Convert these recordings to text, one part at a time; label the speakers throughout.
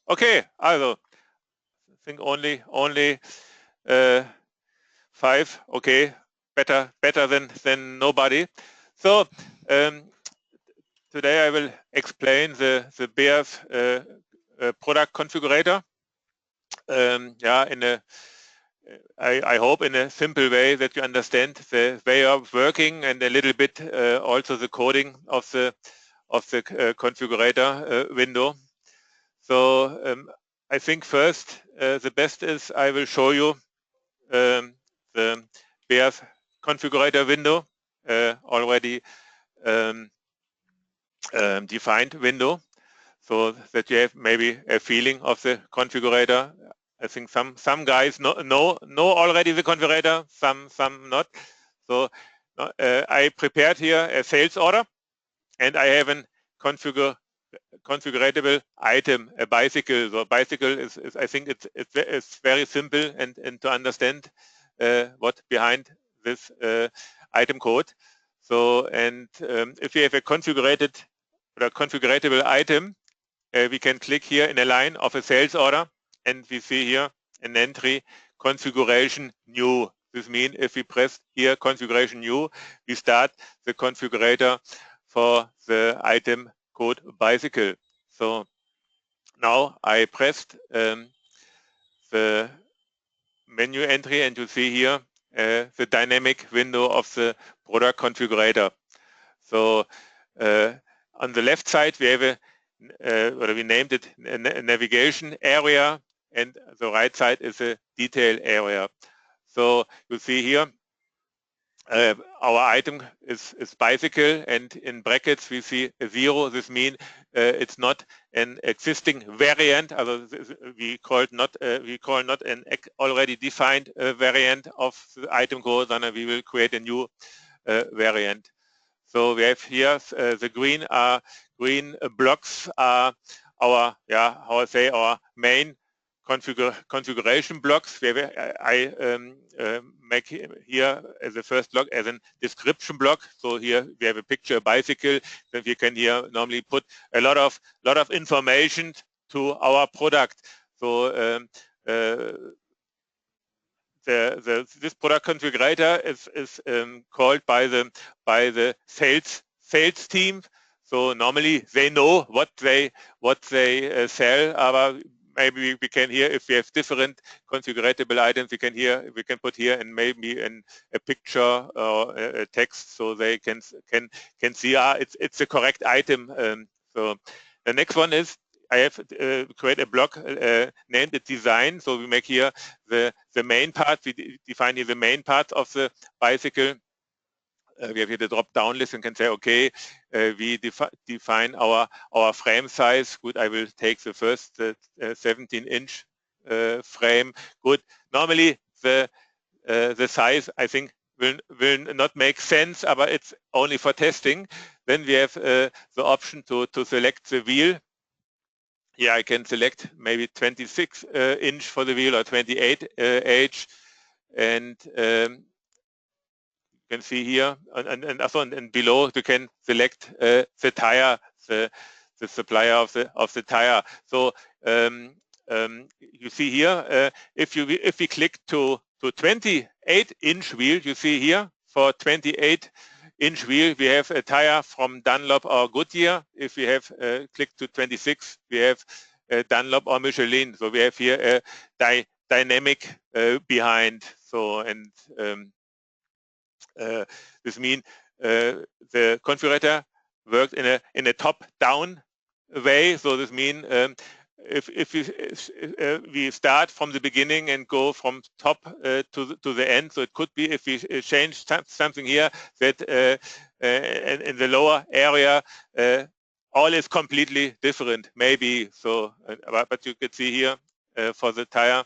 Speaker 1: Okay, also I think only 5. Okay, better than nobody. So today I will explain the Beas product configurator. Yeah, I hope in a simple way that you understand the way of working and a little bit also the coding of the configurator window. So I think first the best is I will show you the Beas configurator window, already defined window, so that you have maybe a feeling of the configurator. I think some guys know already the configurator, some not. So I prepared here a sales order, and I have a configuratable item, a bicycle. So bicycle is I think it's very simple and to understand what behind this item code. So and if you have a configuratable item, we can click here in a line of a sales order, and we see here an entry configuration new. This means if we press here configuration new, we start the configurator for the item code bicycle. So now I pressed the menu entry, and you see here the dynamic window of the product configurator. So on the left side we have we named it a navigation area, and the right side is a detail area. So you see here our item is bicycle, and in brackets we see a 0. This means it's not an existing variant. We call not an already defined variant of the item code, and we will create a new variant. So we have here the green blocks are our our main configuration blocks. I make here as the first block as a description block. So here we have a picture bicycle. Then we can here normally put a lot of information to our product. So this product configurator is called by the sales team. So normally they know what they sell. Maybe we can here, if we have different configuratable items, we can put here and maybe a picture or a text, so they can see it's the correct item. So the next one is I have create a block named it design. So we make here the main part. We define here the main part of the bicycle. We have here the drop-down list and can say, okay, we define our frame size. Good, I will take the first 17-inch frame. Good. Normally the size I think will not make sense, but it's only for testing. Then we have the option to select the wheel. Here I can select maybe 26 inch for the wheel or 28 inch, and you can see here and below you can select the tire, the supplier of the tire. So you see here if we click to 28-inch wheel, you see here for 28-inch wheel we have a tire from Dunlop or Goodyear. If we have clicked to 26, we have Dunlop or Michelin. So we have here a dynamic behind. So and this means the configurator worked in a top-down way. So this means if we start from the beginning and go from top to the end. So it could be if we change something here that in the lower area all is completely different, maybe. So but you can see here for the tire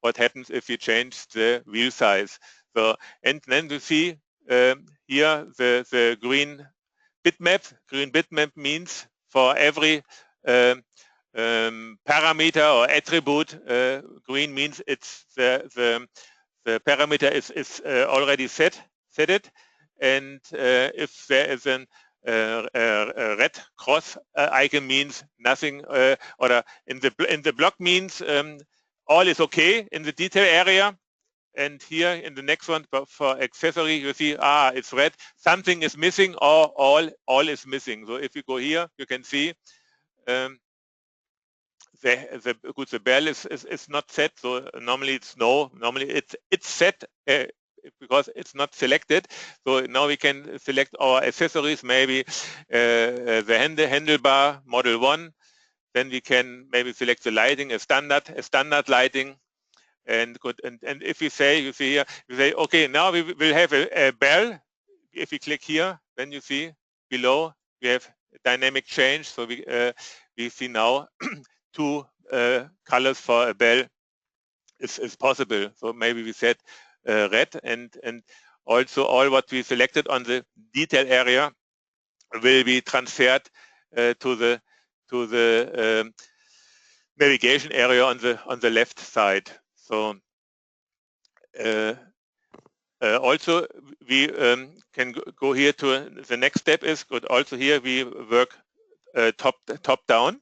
Speaker 1: what happens if you change the wheel size. So and then you see here the green bitmap. Green bitmap means for every parameter or attribute, green means it's the parameter is already set it, and if there is an red cross icon means nothing, or in the block means all is okay in the detail area. And here in the next one for accessory, you see, it's red. Something is missing, or all is missing. So if you go here, you can see the bell is not set. So normally it's no. Normally it's set because it's not selected. So now we can select our accessories. Maybe the handlebar model 1. Then we can maybe select the lighting, a standard lighting. And good, and if you say, you see here, you say, okay, now we will have a bell. If we click here, then you see below we have dynamic change. So we see now two colors for a bell is possible. So maybe we set red, and also all what we selected on the detail area will be transferred to the navigation area on the left side. So also we can go here to the next step is good. Also here we work top down.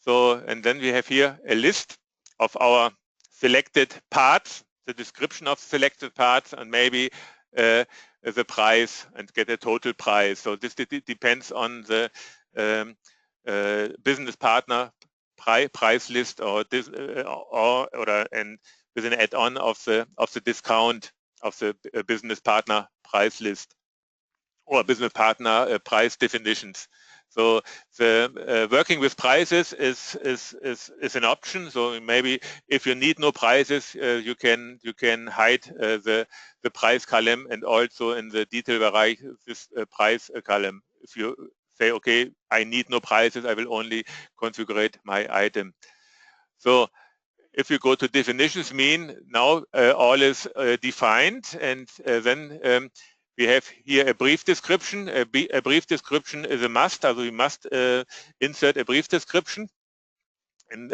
Speaker 1: So, and then we have here a list of our selected parts, the description of selected parts, and maybe the price, and get a total price. So this depends on the business partner price list, or this and with an add-on of the discount of the business partner price list, or business partner price definitions. So the working with prices is an option. So maybe if you need no prices, you can hide the price column, and also in the detail Bereich this price column. If you say, okay, I need no prices, I will only configure my item. So if you go to definitions, mean now all is defined, and then we have here a brief description. A brief description is a must, so we must insert a brief description. And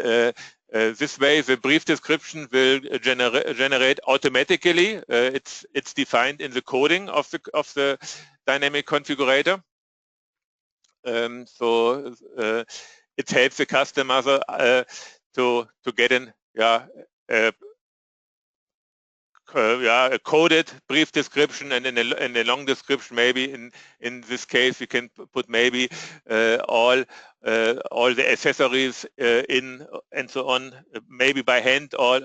Speaker 1: this way, the brief description will generate automatically. It's defined in the coding of the dynamic configurator. So it helps the customer to get a coded brief description, and in a long description. Maybe in this case we can put maybe all the accessories in, and so on, maybe by hand, or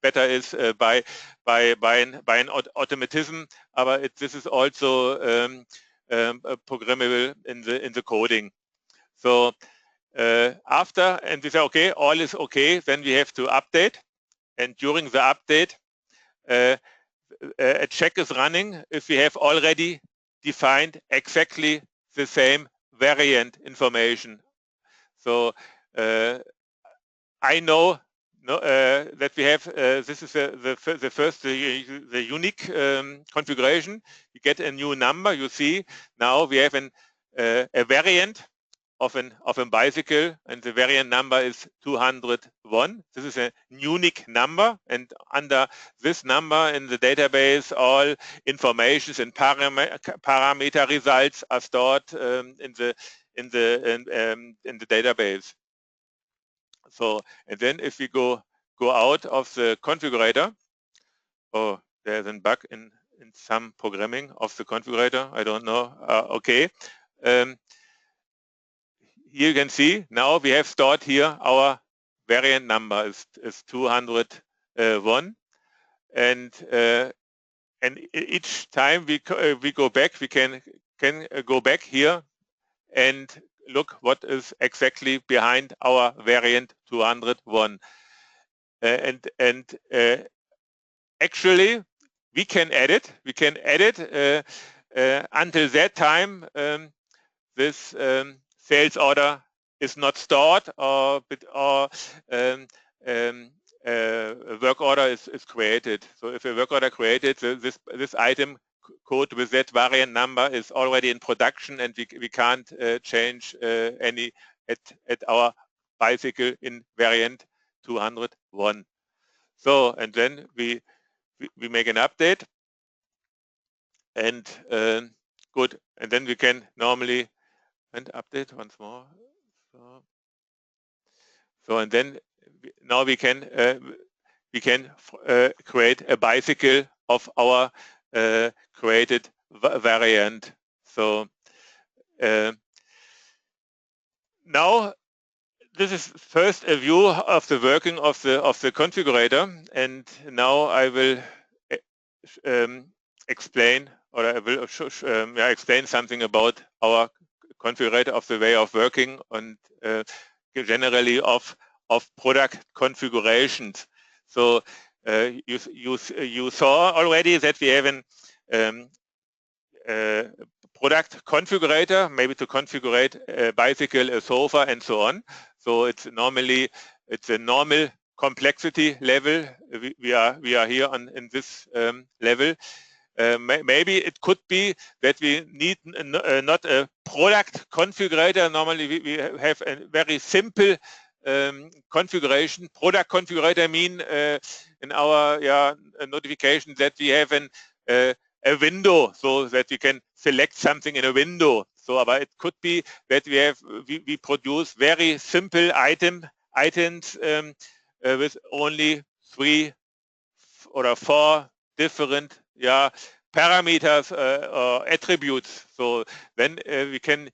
Speaker 1: better is by an automatism. But this is also programmable in the coding. So after, and we say, okay, all is okay, then we have to update, and during the update a check is running if we have already defined exactly the same variant information. So I know that we have this is the first the unique configuration. You get a new number. You see now we have a variant of a bicycle, and the variant number is 201. This is a unique number, and under this number in the database, all informations and parameter results are stored in the database. So, and then if we go out of the configurator, there's a bug in some programming of the configurator. I don't know. Okay. Here you can see now we have stored here our variant number is 201, and each time we go back, we can go back here and look what is exactly behind our variant 201, and actually we can edit until that time this sales order is not stored, or a work order is created. So if a work order created, this item code with that variant number is already in production, and we can't change any at our bicycle in variant 201. So, and then we make an update, and good, and then we can normally and update once more. So and then now we can create a bicycle of our created variant. So now this is first a view of the working of the configurator, and now I will explain, or I will explain something about our configurator, of the way of working, and generally of product configurations. So you saw already that we have an product configurator, maybe to configure a bicycle, a sofa, and so on. So it's a normal complexity level. We are here in this level. Maybe it could be that we need not a product configurator. Normally we have a very simple configuration. Product configurator mean in our notification that we have a window, so that we can select something in a window. So, but it could be that we produce very simple items with only 3 or 4 different parameters or attributes. So then we can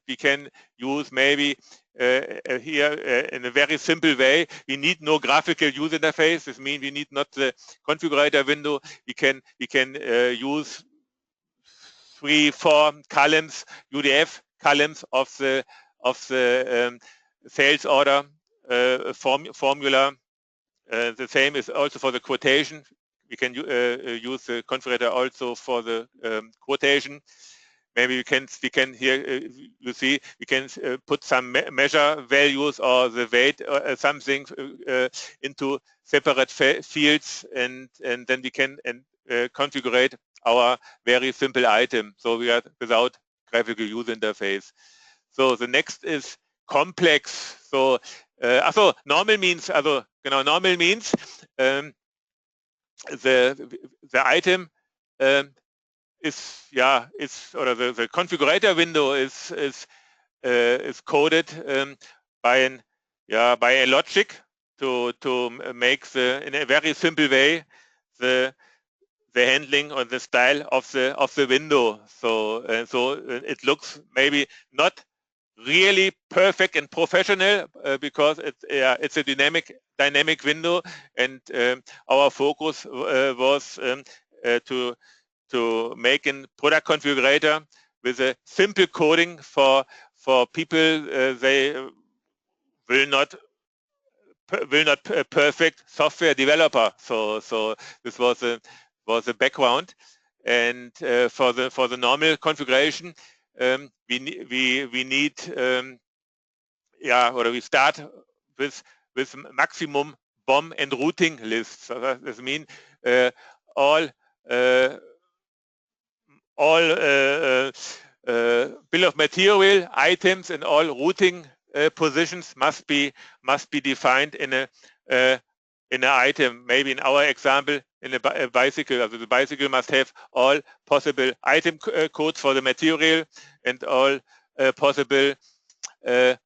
Speaker 1: use maybe here in a very simple way. We need no graphical user interface. This means we need not the configurator window. We can use 3, 4 columns, UDF columns of the sales order formula. The same is also for the quotation. We can use the configurator also for the quotation. Maybe we can here you see we can put some measure values or the weight or something into separate fields, and then we can configure our very simple item. So we are without graphical user interface. So the next is complex. So normal means normal means the item is or the configurator window is coded by a logic to make in a very simple way the handling or the style of the window. So it looks maybe not really perfect and professional because it's a dynamic window, and our focus was to make a product configurator with a simple coding for people they will not perfect software developer. So this was a background, and for the normal configuration we need we start with maximum BOM and routing lists. So this means all bill of material items and all routing positions must be defined in an item. Maybe in our example, in a bicycle, so the bicycle must have all possible item codes for the material and all possible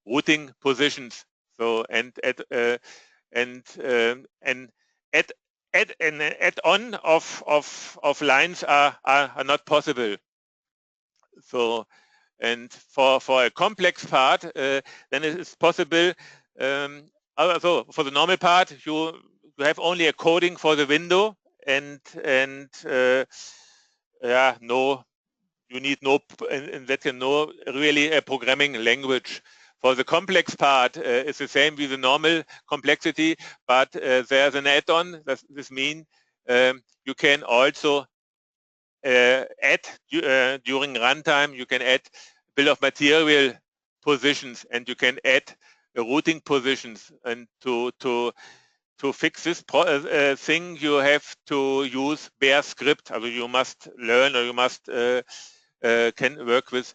Speaker 1: routing positions. So and an add-on of lines are not possible. So, and for a complex part, then it is possible. So for the normal part, you have only a coding for the window, and you need no really a programming language. For the complex part, it's the same with the normal complexity, but there's an add-on. This means you can also add during runtime. You can add bill of material positions, and you can add routing positions. And to fix this thing, you have to use Bear script. So you must learn, or you must can work with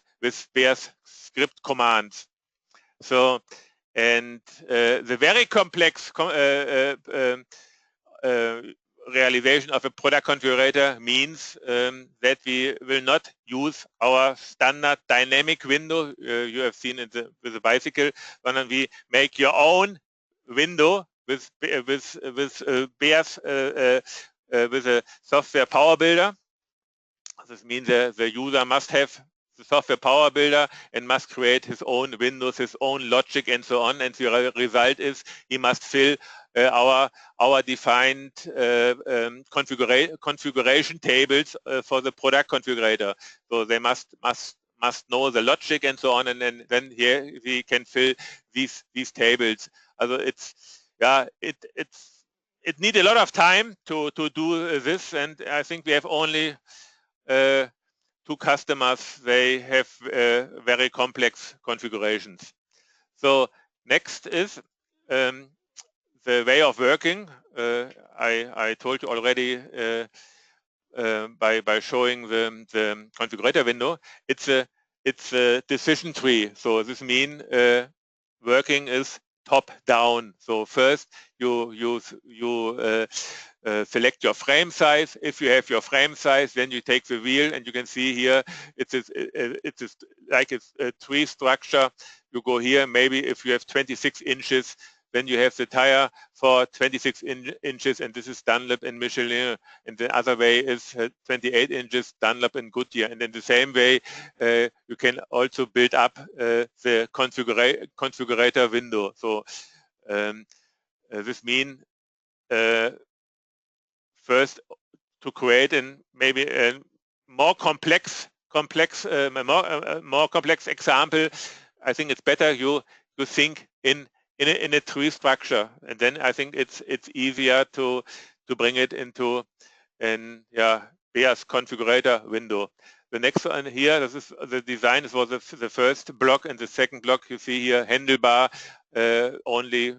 Speaker 1: Bear script commands. So, and the very complex realization of a product configurator means that we will not use our standard dynamic window you have seen with the bicycle, but we make your own window with Beas with a software power builder. This means the user must have the software power builder and must create his own windows, his own logic, and so on. And the result is he must fill our defined configuration tables for the product configurator. So they must know the logic and so on, and then here we can fill these tables. Also it needs a lot of time to do this, and I think we have only 2 customers. They have very complex configurations. So next is the way of working. I told you already by showing the configurator window. It's a decision tree. So this means working is top down. So first you select your frame size. If you have your frame size, then you take the wheel, and you can see here it's like a tree structure. You go here, maybe if you have 26 inches, then you have the tire for 26 inches, and this is Dunlop and Michelin, and the other way is 28 inches Dunlop and Goodyear. And in the same way, you can also build up the configurator window. So this means first to create maybe a more complex example. I think it's better you think in a tree structure, and then I think it's easier to bring it into an Beas configurator window. The next one here, this is the design. This was the first block, and the second block you see here, handlebar, only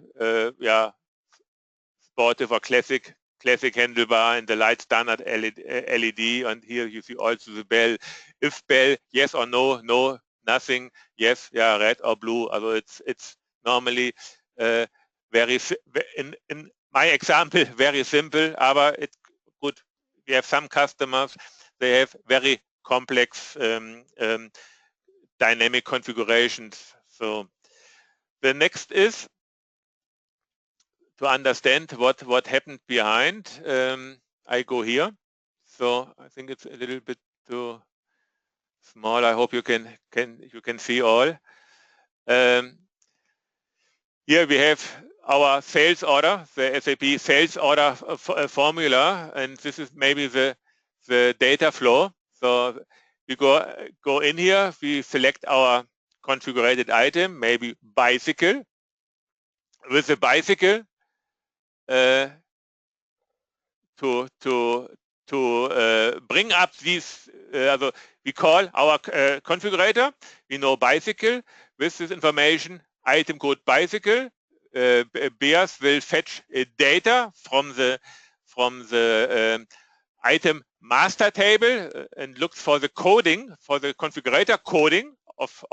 Speaker 1: sportive or classic handlebar, and the light standard LED, and here you see also the bell. If bell, yes or no, no, nothing, yes, red or blue. Also it's normally very, in my example, very simple, aber it good. We have some customers, they have very complex dynamic configurations. So the next is to understand what happened behind. I go here. So I think it's a little bit too small. I hope you can see all. Here we have our sales order, the SAP sales order formula, and this is maybe the data flow. So we go in here, we select our configured item, maybe bicycle. With the bicycle, to bring up these, we call our configurator. We know bicycle. With this information, item code bicycle, Beas will fetch data from the item master table and looks for the coding, for the configurator coding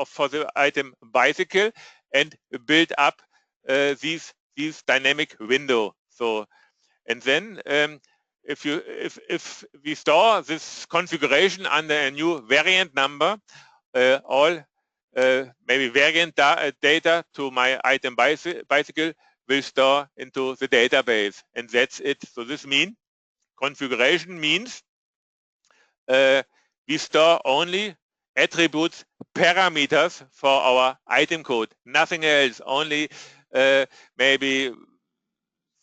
Speaker 1: for the item bicycle, and build up these dynamic window. So, and then if we store this configuration under a new variant number, all maybe variant data to my item bicycle will store into the database, and that's it. So this means configuration means we store only attributes, parameters for our item code, nothing else. Only maybe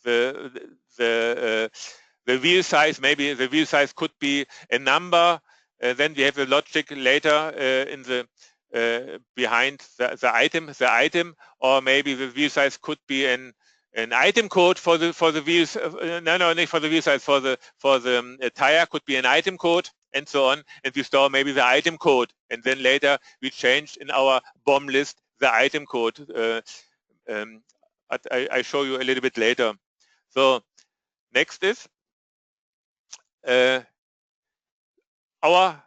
Speaker 1: the wheel size. Maybe the wheel size could be a number. Then we have the logic later in the behind the item, or maybe the wheel size could be an item code for the wheels. No, not for the wheel size. For the tire could be an item code, and so on. And we store maybe the item code, and then later we change in our BOM list the item code. I show you a little bit later. So next is our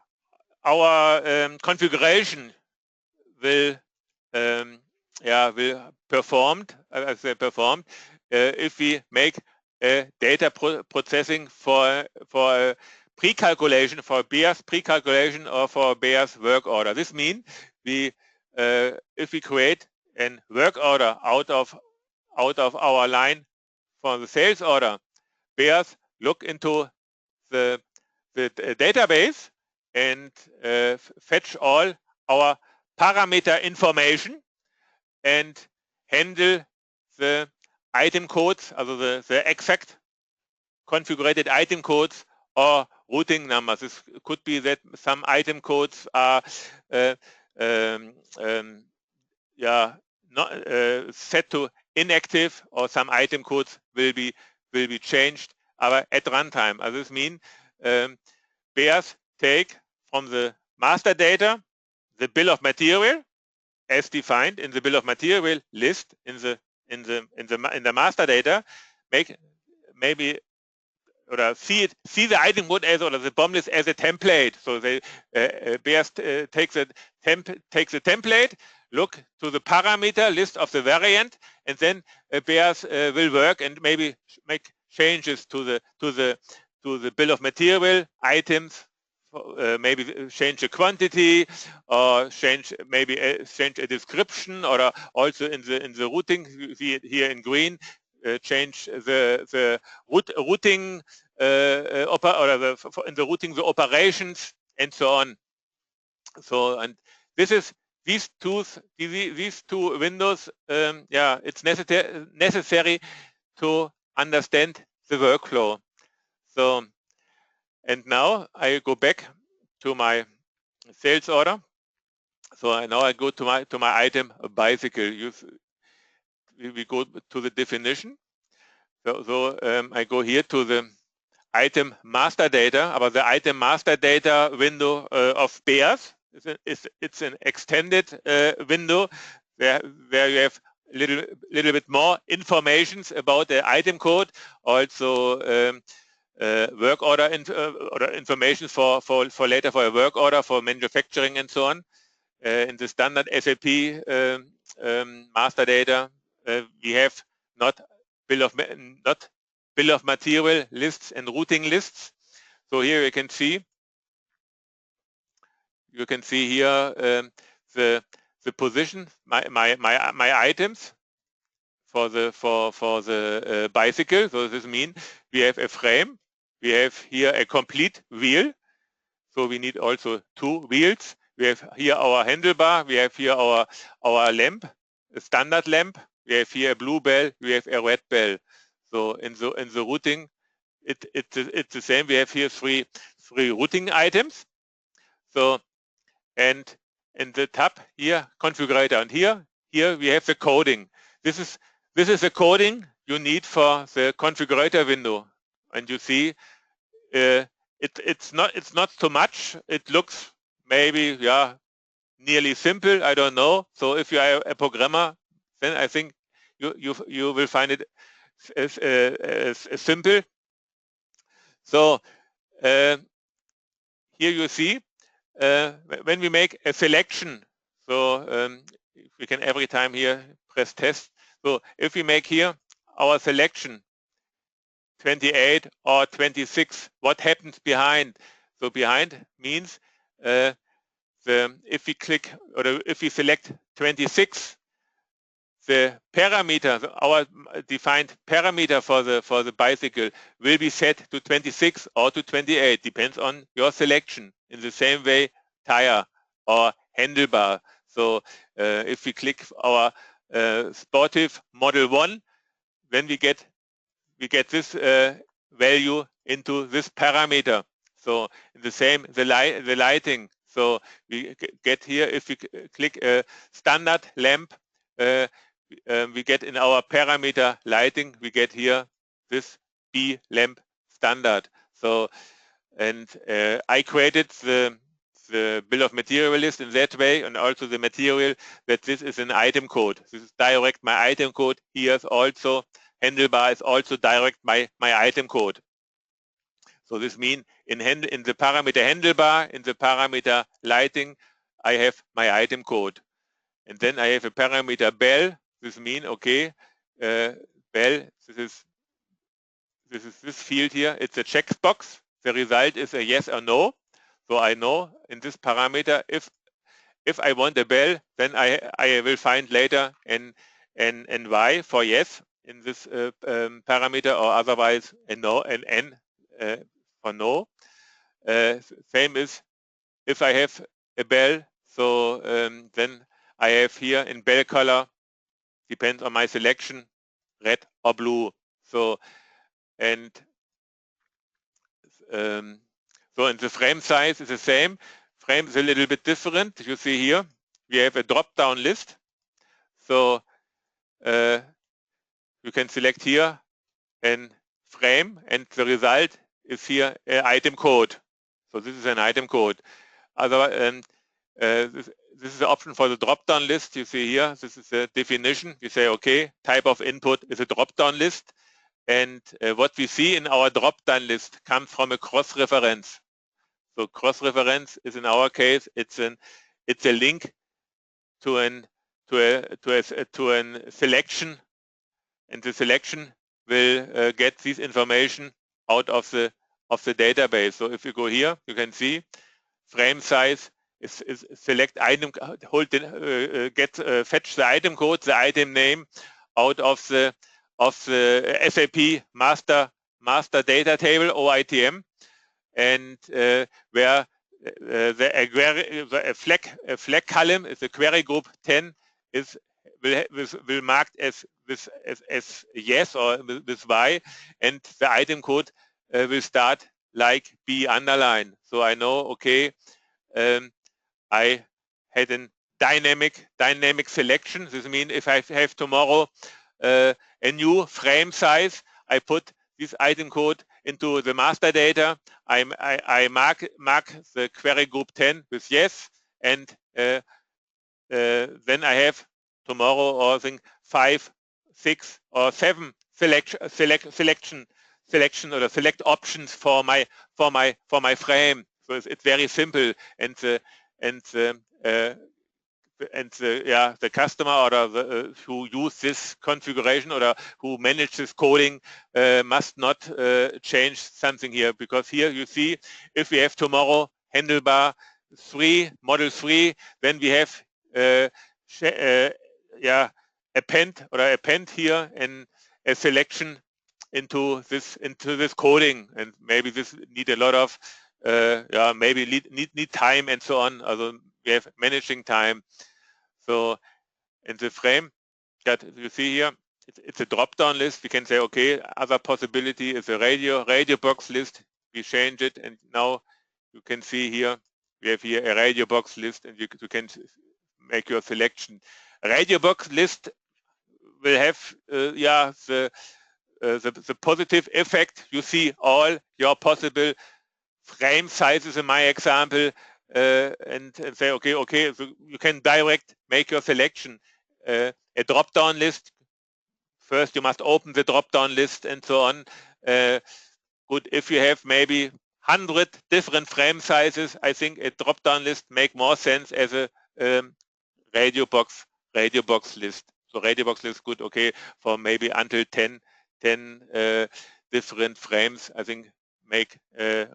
Speaker 1: configuration will performed if we make data processing for pre-calculation, for Beas pre-calculation or for Beas work order. This means if we create a work order out of our line for the sales order, Beas look into the database and fetch all our parameter information and handle the item codes, also the exact configured item codes or routing numbers. This could be that some item codes are not set to inactive, or some item codes will be changed at runtime. This means Beas take from the master data the bill of material as defined in the bill of material list in the master data, maybe or see the item code as, or the BOM list as a template. So they Beas takes the template, look to the parameter list of the variant, and then Beas will work and maybe make changes to the bill of material items. Maybe change a quantity, or change a description, or also in the routing, you see it here in green, change the routing in the routing, the operations, and so on. So, and this is these two windows. It's necessary to understand the workflow. So, and now I go back to my sales order. So now I go to my item bicycle. We go to the definition. So I go here to the item master data, but the item master data window of Beas. It's an extended window where you have little bit more information about the item code, also work order or information for later for a work order for manufacturing and so on. In the standard SAP master data, we have not bill of material lists and routing lists. So here you can see here the position, my items for the bicycle. So this means we have a frame, we have here a complete wheel, so we need also 2 wheels. We have here our handlebar, we have here our lamp, a standard lamp, we have here a blue bell, we have a red bell. So in the routing, it's the same. We have here three routing items. So, and in the tab here, configurator, and here we have the coding. This is the coding you need for the configurator window, and you see it's not so much. It looks maybe nearly simple. I don't know. So if you are a programmer, then I think you will find it as simple. So here you see when we make a selection. So we can every time here press test. So if we make here our selection 28 or 26, what happens behind? So behind means if we click, or if we select 26, the parameter, our defined parameter for the bicycle will be set to 26 or to 28, depends on your selection. In the same way, tire or handlebar. So if we click our sportive model 1, then we get this value into this parameter. So in the same, the lighting. So we get here, if we click standard lamp, we get in our parameter lighting, we get here this B lamp standard. So, and I created the bill of material list in that way, and also the material, that this is an item code. This is direct my item code. Here's also handlebar is also direct my item code. So this means in the parameter handlebar, in the parameter lighting, I have my item code. And then I have a parameter bell. This means, okay, bell, this is this is this field here. It's a checkbox. The result is a yes or no. So I know in this parameter if I want a bell, then I will find later an y for yes in this parameter, or otherwise a no, an n for no. Same is if I have a bell, so then I have here in bell color, depends on my selection, red or blue. So and so in the frame size is the same. Frame is a little bit different. You see here we have a drop-down list. So you can select here an frame, and the result is here item code. So this is an item code. Otherwise, this is the option for the drop-down list. You see here, this is the definition. We say, okay, type of input is a drop-down list. And what we see in our drop-down list comes from a cross-reference. So cross-reference is in our case, it's a link to an selection, and the selection will get this information out of the database. So if you go here, you can see frame size is select item, fetch the item code, the item name out of the SAP master data table, OITM, and where a flag column is a query group 10 will marked as yes or with Y, and the item code will start like B underline. So I know, okay, I had a dynamic selection. This means if I have tomorrow a new frame size, I put this item code into the master data. I mark the query group 10 with yes, and then I have tomorrow, or I think 5, 6, or 7 selection or select options for my frame. So it's very simple, and the customer or who use this configuration or who manage this coding must not change something here, because here you see if we have tomorrow handlebar 3, model 3, then we have append here in a selection into this coding, and maybe this need a lot of maybe need time and so on. Also we have managing time. So in the frame that you see here, it's a drop-down list. We can say, okay, other possibility is a radio box list. We change it, and now you can see here we have here a radio box list, and you can make your selection. A radio box list will have the positive effect. You see all your possible frame sizes in my example, and say, okay, so you can direct make your selection. A drop-down list, first you must open the drop-down list and so on. Good, if you have maybe 100 different frame sizes, I think a drop-down list make more sense as a radio box list. So radio box list good, okay, for maybe until 10 different frames, I think make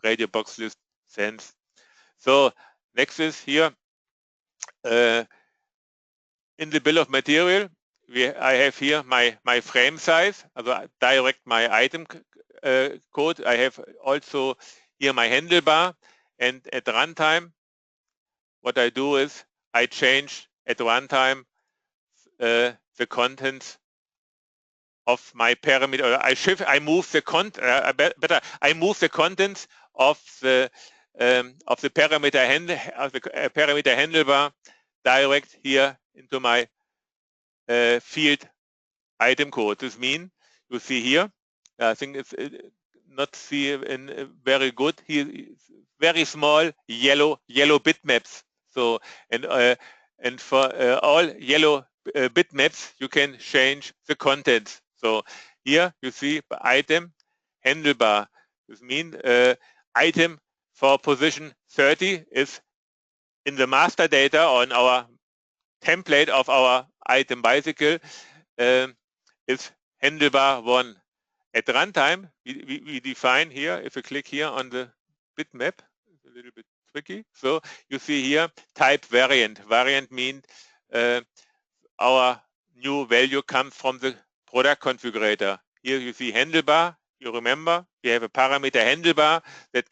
Speaker 1: radio box list sense. So next is here in the bill of material, I have here my frame size, also direct my item code. I have also here my handlebar, and at the what I do is I change at runtime the contents of my parameter, or I move the contents of the parameter handlebar direct here into my field item code. This means you see here, I think it's not see in very good here, very small yellow bitmaps. So and for all yellow bitmaps you can change the contents. So here you see item handlebar. This means item for position 30 is in the master data or in our template of our item bicycle is handlebar 1. at runtime, we define here, if you click here on the bitmap, it's a little bit tricky. So you see here type variant. Variant means our new value comes from the product configurator. Here you see handlebar. You remember we have a parameter handlebar that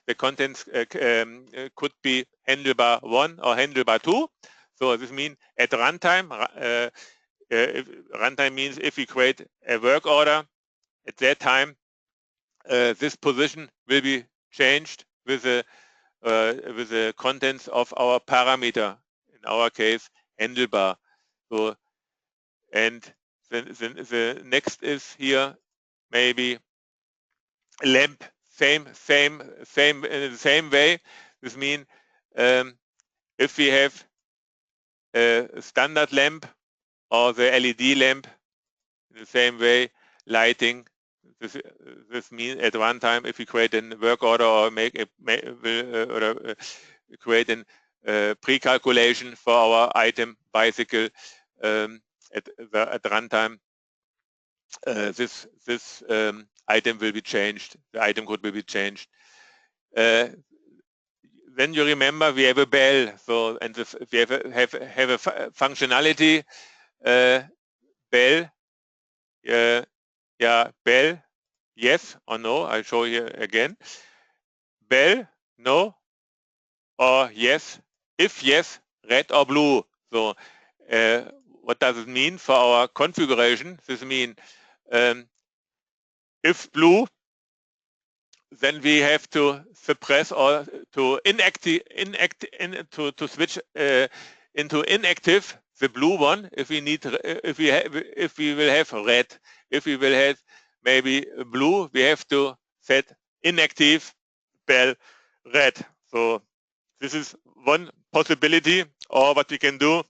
Speaker 1: the contents could be handlebar 1 or handlebar 2. So this means at runtime, runtime means if we create a work order, at that time this position will be changed with the contents of our parameter, in our case handlebar. So, and the next is here maybe lamp, same in the same way. This means if we have a standard lamp or the LED lamp, in the same way, lighting. This means at one time, if we create a work order or create a pre-calculation for our item bicycle at runtime, this item will be changed. The item code will be changed. Then you remember we have a bell. So and we have a functionality bell. Yeah, bell, yes or no. I'll show you again. Bell, no, or yes. If yes, red or blue. So what does it mean for our configuration? This means if blue, then we have to suppress or to to switch into inactive the blue one. If we need, if we will have red, if we will have maybe blue, we have to set inactive bell red. So this is one possibility, or what we can do.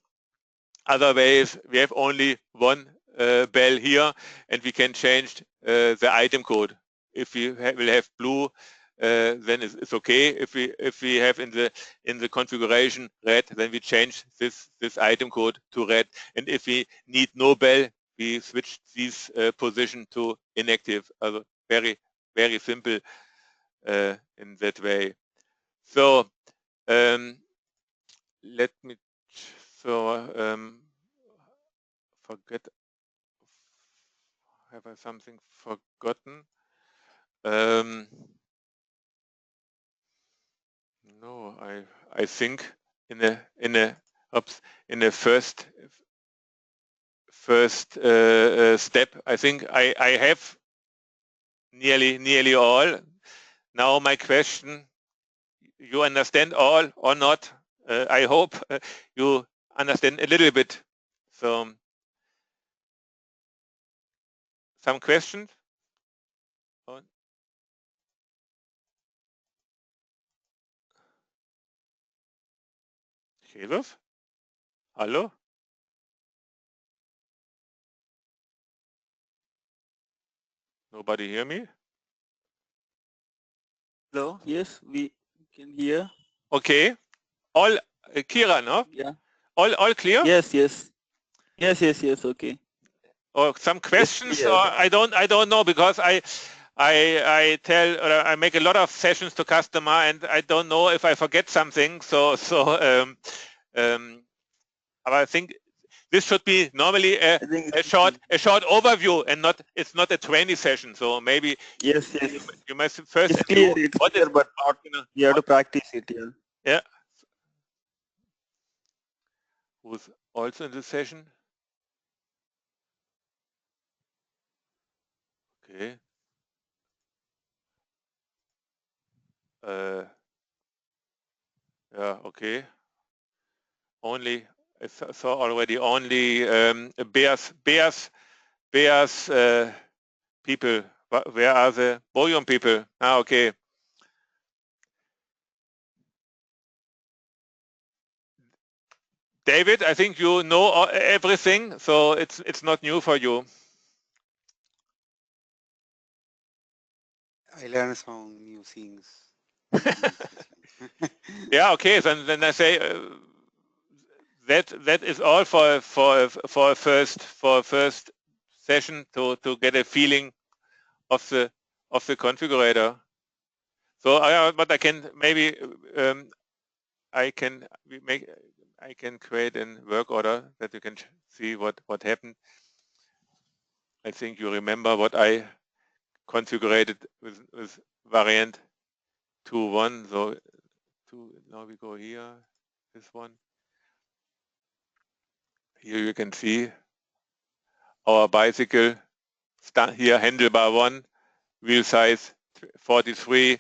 Speaker 1: Other ways, we have only one bell here, and we can change the item code. If we will have blue, then it's okay. If we have in the configuration red, then we change this item code to red. And if we need no bell, we switch this position to inactive. Very simple in that way. So let me. Forget. Have I something forgotten? No, I think in the first step, I think I have nearly all. Now my question: you understand all or not? I hope you understand a little bit. So, some questions? Jesus? Hello? Nobody hear me?
Speaker 2: Hello, yes, we can hear.
Speaker 1: Okay. All Kira, no?
Speaker 2: Yeah.
Speaker 1: All clear?
Speaker 2: Yes, okay.
Speaker 1: Or some questions?
Speaker 2: Yes,
Speaker 1: Or I don't know, because I tell, or I make a lot of sessions to customer, and I don't know if I forget something. So I think this should be normally a short overview, and it's not a training session. So maybe
Speaker 2: yes,
Speaker 1: you must first
Speaker 2: it's clear, but not, you have to practice it.
Speaker 1: Yeah. Who's also in the session? Okay. Yeah. Okay. Only I saw already only Beas people. Where are the Boyum people? Okay. David, I think you know everything, so it's not new for you.
Speaker 3: I learned some new things.
Speaker 1: Yeah. Okay. Then I say that is all for a first session to get a feeling of the configurator. So but I can maybe I can create a work order that you can see what happened. I think you remember what I configured with variant 2.1. So now we go here, this one. Here you can see our bicycle here, handlebar 1, wheel size 43,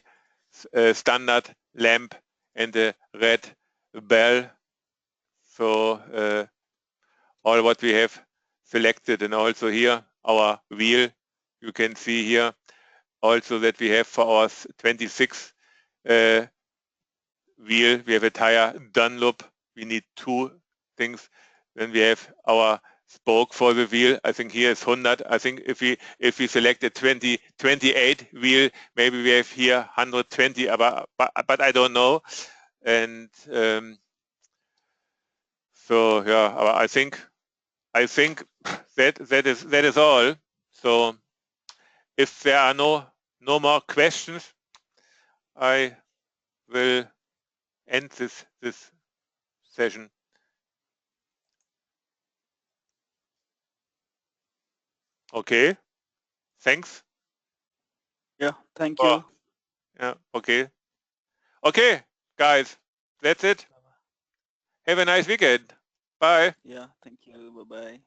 Speaker 1: standard lamp, and the red bell. So all what we have selected, and also here our wheel. You can see here also that we have for our 26 wheel, we have a tire Dunlop. We need 2 things. Then we have our spoke for the wheel. I think here is 100. I think if we select a 28 wheel, maybe we have here 120, but I don't know. And so yeah, I think that is all. So if there are no more questions, I will end this session. Okay, thanks.
Speaker 2: Yeah, thank you.
Speaker 1: Yeah, okay. Okay, guys, that's it. Have a nice weekend. Bye.
Speaker 2: Yeah, thank you. Bye-bye.